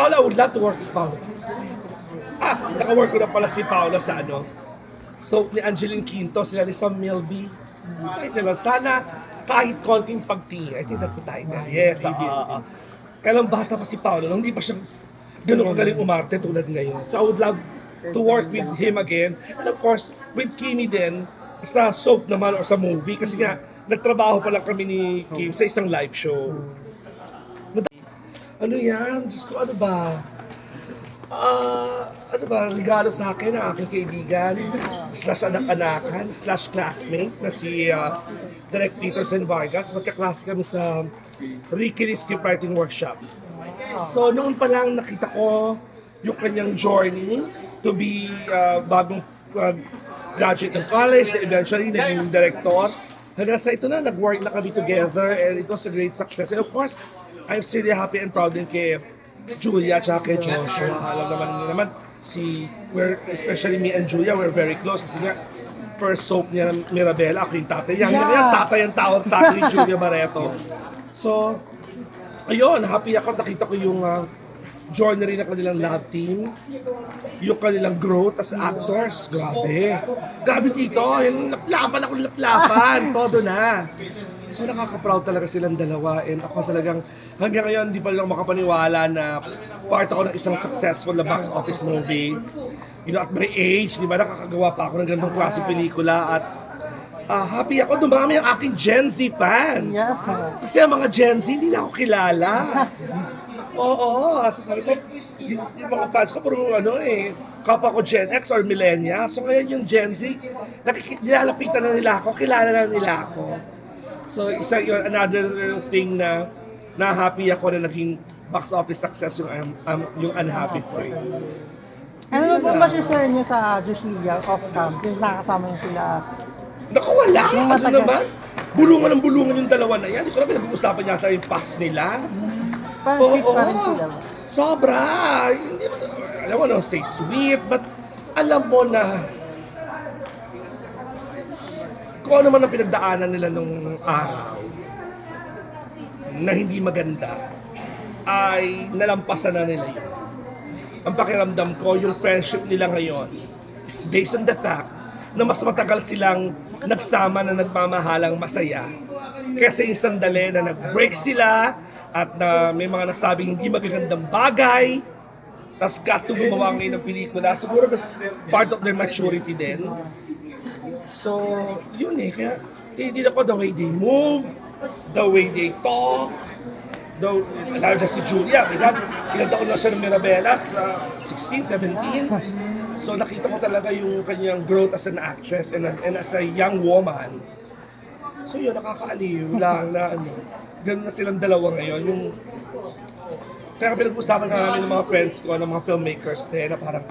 Paula, I would love to work with Paula. Naka-work ko na pala si Paula sa soap ni Angeline Quinto, sila ni Sam Milby. Title, sana kahit konting pagtingin. I think that's the title. Yes, kailang bata pa si Paolo, nung hindi pa siya ganun kagaling umarte tulad ngayon. So I would love to work with him again. And of course, with Kimi din, sa soap naman or sa movie. Kasi nga, nagtrabaho pa lang kami ni Kim sa isang live show. Ano yan? Diyos ko, ano ba? Regalo sa akin ng aking kaibigan, slash anak-anakan, slash classmate na si Direk Peterson Vargas. Magkaklase kami sa Ricky Script Writing Workshop. So noon pa lang nakita ko yung kanyang journey to be bagong graduate ng college, eventually naging director. Hanggang sa ito na, nag-work na kami together and it was a great success. And of course, I'm really happy and proud din kay Julia at kay Joshua. Alam naman, especially me and Julia, we're very close kasi nga, first soap niya ng Mirabela, ako yung tatay. Yan, tatay ang tawag sa akin ni Julia Barreto. So, ayun, happy ako, nakita ko yung journey ng kanilang love team, yung kanilang growth as actors. Grabe dito, yung laplapan, todo na. So nakaka-proud talaga silang dalawa and ako talagang hanggang ngayon hindi pa lang makapaniwala na part ako ng isang successful na box office movie. You know, at my age, di ba, nakakagawa pa ako ng ganitong klase pelikula at happy ako, dumami ang aking Gen Z fans. Kasi ang mga Gen Z, hindi na ako kilala. Oo, sasabi ko, yung mga fans ko, puro kapwa ko Gen X or Millennial. So ngayon yung Gen Z, nilalapitan na nila ako, kilala na nila ako. So isa yun, another thing na happy ako na naging box office success yung Unhappy Free. Ano ba masishare niyo sa Jusilia off-cam? Yung nakasama niyo sila? Naku, wala! Ano naman? Bulungan ng bulungan yung dalawa na yan. Hindi ko na pinag-uusapan yata yung past nila. Parang sweet pa rin sila. Sobra! Hindi mo, alam mo, no, say sweet, but alam mo na kung ano man ang pinagdaanan nila nung araw na hindi maganda, ay nalampasan na nila yun. Ang pakiramdam ko, yung friendship nila ngayon is based on the fact na mas matagal silang nagsama na nagmamahalang masaya. Kasi yung sandali na nag-break sila at na may mga nasabing hindi magagandang bagay, tapos got to gumawa ngayon ng pelikula. Siguro that's part of their maturity din. So, yun kaya hindi ako the way they move, the way they talk, lalo na si Julia, ilang taon na siya ng Mirabelas, 16, 17. So nakita ko talaga yung kanyang growth as an actress and as a young woman. So yun, nakakaaliw lang na ganun na silang dalawa ngayon. Kaya pinag-usapan namin ng mga friends ko, ng mga filmmakers na parang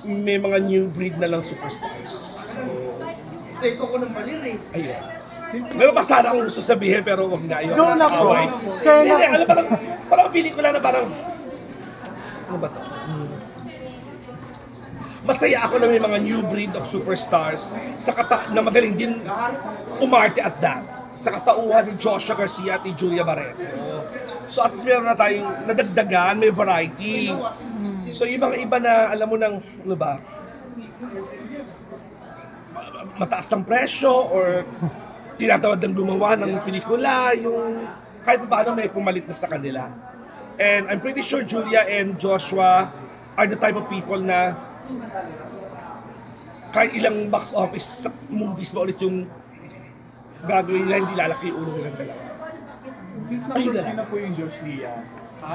may mga new breed na lang superstars. So, ito ko ng malir ayun. Meron pa sana akong gusto sabihin pero wag na yun. Go na po. Hindi, alam parang pelikula na parang ano ba to? Masaya ako na may mga new breed of superstars na magaling din umarte at that. Sa katauhan ni Joshua Garcia at ni Julia Barreto. So at least meron na tayong nadagdagan, may variety. So yung mga iba na alam mo ng, ano ba, mataas ng presyo or tinatawad ng gumawa ng pelikula, yung kahit paano may pumalit na sa kanila. And I'm pretty sure Julia and Joshua are the type of people na kahit ilang box office movies ba ulit yung gagawin nila, hindi lalaki yung ulo nilang dalawa. Since na-work na po yung Joshua,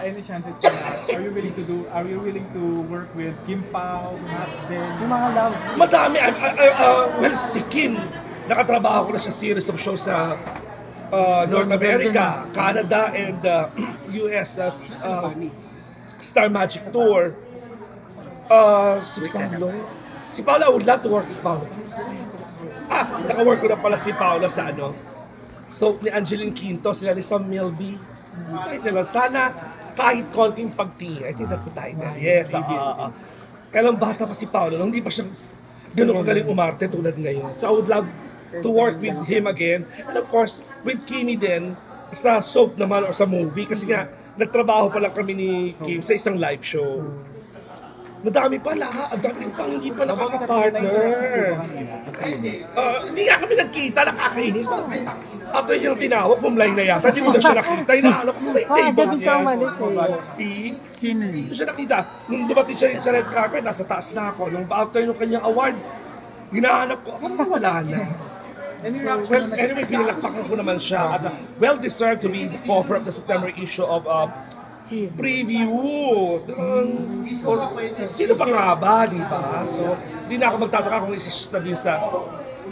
any chances po na, are you willing to work with Kim Pao, Matt Ben? Yung mga love. Madami. Well, si Kim, nakatrabaho ko na sa series of shows sa North America, Canada, and US as Star Magic Tour. Si Paula, I would love to work with Paula. Naka-work ko na pala si Paula sa soap ni Angeline Quinto, sila ni Sam Milby. Title, sana kahit konting pagtingin. I think that's the title. Yes, kailang bata pa si Paula, nung hindi pa siya ganun kagaling umarte tulad ngayon. So I would love to work with him again. And of course, with Kimi din, sa soap naman o sa movie kasi nga nagtrabaho pa lang kami ni Kim sa isang live show. Madami pala, ang dami pang hindi pa nakaka-partner. Hindi nga kami nagkita, nakakainis. After yung tinawag, fumline na yata, hindi mo na siya nakita. Inaano ko sa may table Hindi siya niya. umalis eh. See? Sino Hindi siya nakita. Nung dumating siya sa red carpet, nasa taas na ako. Nung after yung kanyang award, ginahanap ko, wala na. Well, anyway, pinalakpakan ko naman siya. At well-deserved to be the cover of the September issue of preview. So, sino pa nga ba, di ba? So, hindi na ako magtataka kung isa din sa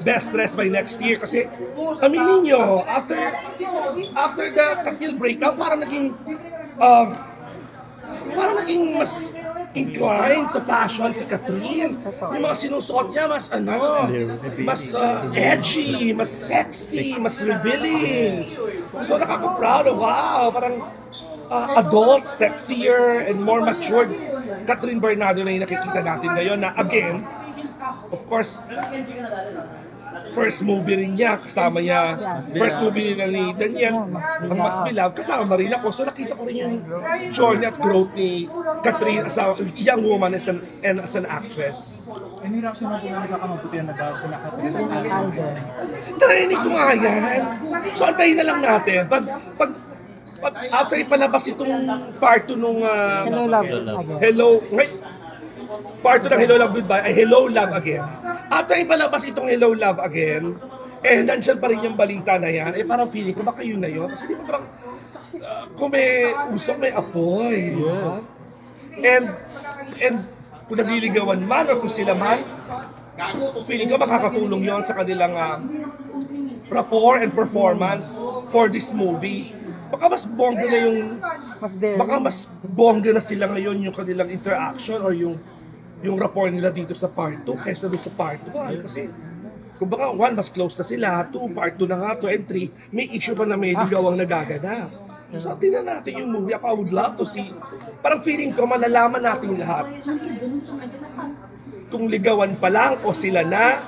best dress by next year. Kasi, aminin nyo, after the Takil breakup, parang naging mas inclined sa fashion si Catherine. Yung mga sinusuot niya, mas edgy, mas sexy, mas revealing. So nakaka-proud, wow, parang adult, sexier, and more matured Catherine Bernardo na yung nakikita natin ngayon na again, of course, first movie rin niya, kasama niya, first movie nila ni Daniel, ang Mas Beloved, kasama Marina ko. So nakita ko rin yung journey at growth ni Catherine as a young woman and as an actress. Any reaction mo kung nagkakamabuti na daw sa nakatulong? Narinig ko nga yan. So antayin na lang natin. Pag after ipalabas itong part 2 nung Hello, love. part 2 ng Hello Love Goodbye ay Hello Love Again. After ipalabas itong Hello Love Again, nandyan pa rin yung balita na yan, parang feeling ko baka yun na yun. Kasi di ba parang kung may usok, may apoy. Yeah. And kung nagliligawan man o kung sila man, feeling ko makakatulong yon sa kanilang rapport and performance for this movie. Baka mas bongga na mas bongga na sila ngayon yung kanilang interaction or yung rapport nila dito sa part 2 kaysa doon sa part 1. Kasi kung baka 1, mas close na sila, 2, part 2 na nga, 2 and 3, may issue pa na may ligawang nagaganap. So tingnan natin yung movie. Ako, I would love to see. Parang feeling ko malalaman natin lahat. Kung ligawan pa lang o sila na,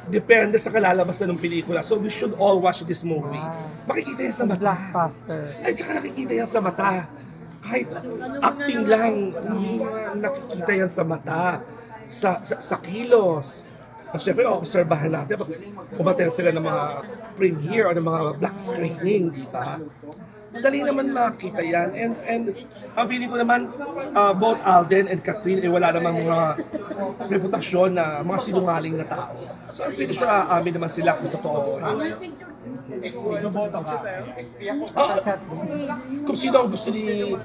depende sa kalalabas na ng pelikula. So we should all watch this movie. Makikita yan sa mata. Blockbuster. Ay, tsaka nakikita yan sa mata. Kahit acting lang, nakikita yan sa mata. Sa kilos. At syempre, obserbahan natin pag umaten sila ng mga premiere o ng mga black screening, di ba? Madali naman makita yan. And ang feeling ko naman, both Alden and Catherine ay wala namang mga reputasyon na mga sinungaling na tao. So I'm pretty sure aamin naman sila kung totoo. So, boto ka. Kung sino ang gusto ni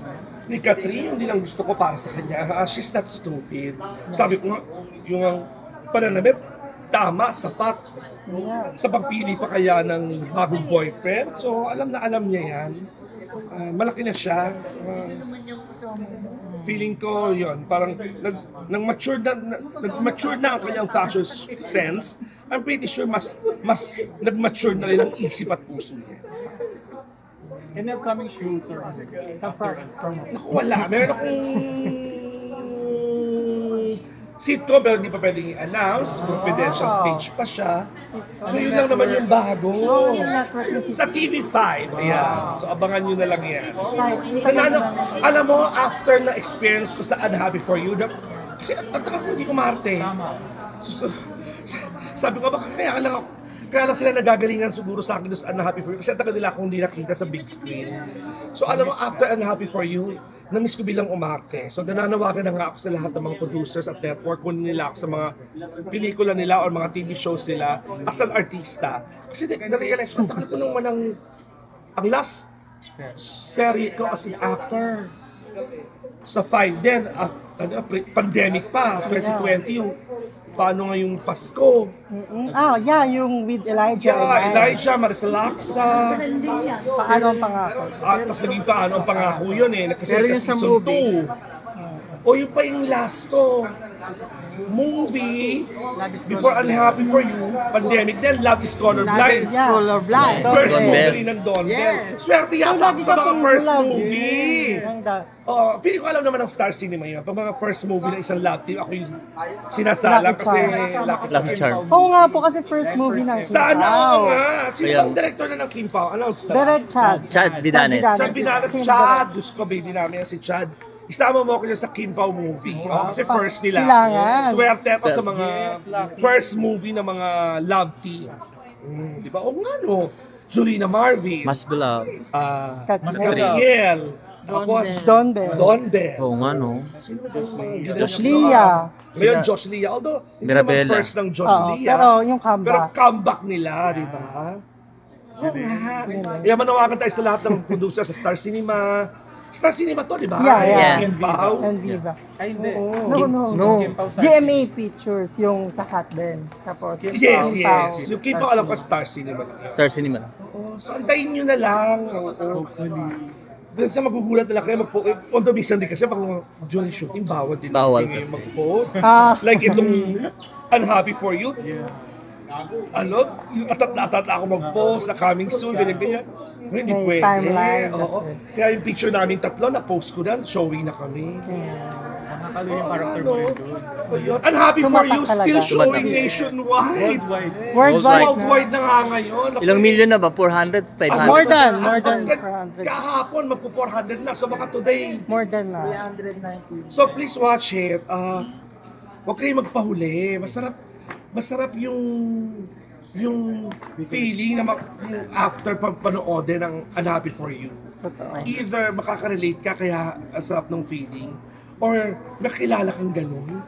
Catherine, hindi lang gusto ko para sa kanya. She's not stupid. Sabi ko nga, yung pananamit, tama, sapat. Sa pagpili pa kaya ng bagong boyfriend. So alam niya yan. Malaki na siya. Feeling ko yon parang nag-mature na ang kanyang fashion sense. I'm pretty sure mas nag-mature na rin ang isip at puso niya. Any upcoming shoes or after promo? Naku, wala. Meron akong sitcom pero hindi pa pwedeng i-announce. Confidential stage pa siya. So yun lang naman yung bago. Sa TV5. Ayan. So abangan nyo na lang yan. Alam mo, after na experience ko sa Unhappy For You, kasi at ko hindi ko marte. So, sabi ko, baka kaya lang sila nagagalingan siguro sa akin doon sa Unhappy For You kasi tagal nila akong hindi nakita sa big screen. So alam mo, after Unhappy For You, na-miss ko bilang umarte. So nananawagan na nga ako sa lahat ng mga producers at network, kunin nila ako sa mga pelikula nila o mga TV shows nila as an artista. Kasi na-realize ko, takal ko nung walang ang last serie ko as an actor sa 5 din, pandemic pa, 2020 yung paano nga yung Pasko. Yung with Elijah. Elijah, Maricel Laksa. Paano ang pangako? Tapos naging paano ang pangako yun kasi Pero yung sa season movie. 2. O yun pa yung last ko. Movie, before Unhappy For You, pandemic din, Love is Colorblind. Colorblind. First Okay. movie rin ng Don. Swerte yata ako sa mga first movie. Feeling ko alam naman ng Star Cinema yun. Pag mga first movie ng isang love team, ako yung sinasalang Lucky kasi Charm. Lucky Charm. Oo nga po kasi first movie ng Sana ako nga. Sino Ayan. ang director na ng Kim Pao? Announce na. Direct Chad. Chad Vidanes. Sa Pinanas, Chad. Diyos ko, baby namin yan si Chad. Isama mo ako dyan sa Kim Pao movie. Kasi first nila. Kailangan. Swerte ako sa mga Yes, lucky. first movie ng mga love team. Di ba? O nga no. Julina Marvin. Mas beloved. Gabriel. Tapos, Don Bell. Don Bell. Oo nga, no? Josh Lia. Ngayon, Josh Lia. Although, hindi Mirabella. naman first ng Josh Oo, Lia. pero yung Pero comeback. comeback nila, di ba? Oo nga. Kaya manawagan tayo sa lahat ng producer sa Star Cinema. Star Cinema to, di ba? Yeah. Kim Pao. And Viva. Ay, hindi. No. No. Kim Pao sa- GMA Pictures, yung sa Cat din. Tapos, yung Yes, Kim yes. Pao. Yung Kim Pao, alam ko Star Cinema. Star Cinema. Oo, so antayin nyo na lang. Hopefully. Sa magugulat na lang kayo although minsan din kasi pag during shooting, bawal din Bawal kasi kasi. mag-post. Ah. Like itong Unhappy For You. Yeah. Ano, yung atat ako mag-post na coming soon, ganyan. Hindi May pwede. timeline. Oo. Kaya yung picture namin tatlo, na-post ko na, showing na kami. Nakakalo yung character mo rin doon. So yun, Unhappy For You, Tumatak still talaga. showing Tumatak. nationwide. Worldwide. Worldwide. Worldwide na nga ngayon. Ilang million na ba? 400? 500? More than As 400. kahapon, magpo-400 na. So baka today, More than na. so please watch it. Huwag kayong magpahuli. Masarap yung feeling na yung after panoodin ng Unhappy For You. Totoo. Either makaka-relate ka kaya ang sarap ng feeling or makilala kang ganun.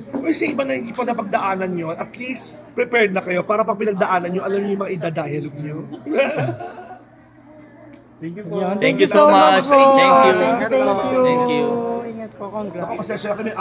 O sa iba na hindi pa napagdaanan nyo, at least prepared na kayo para pag pinagdaanan nyo, alam nyo yung mga idadialogue nyo. Thank you po. Thank you so much. Thank you. Thank you. Thank you. Thank you. Ingat po. Congrats. Ako pasensya na kami,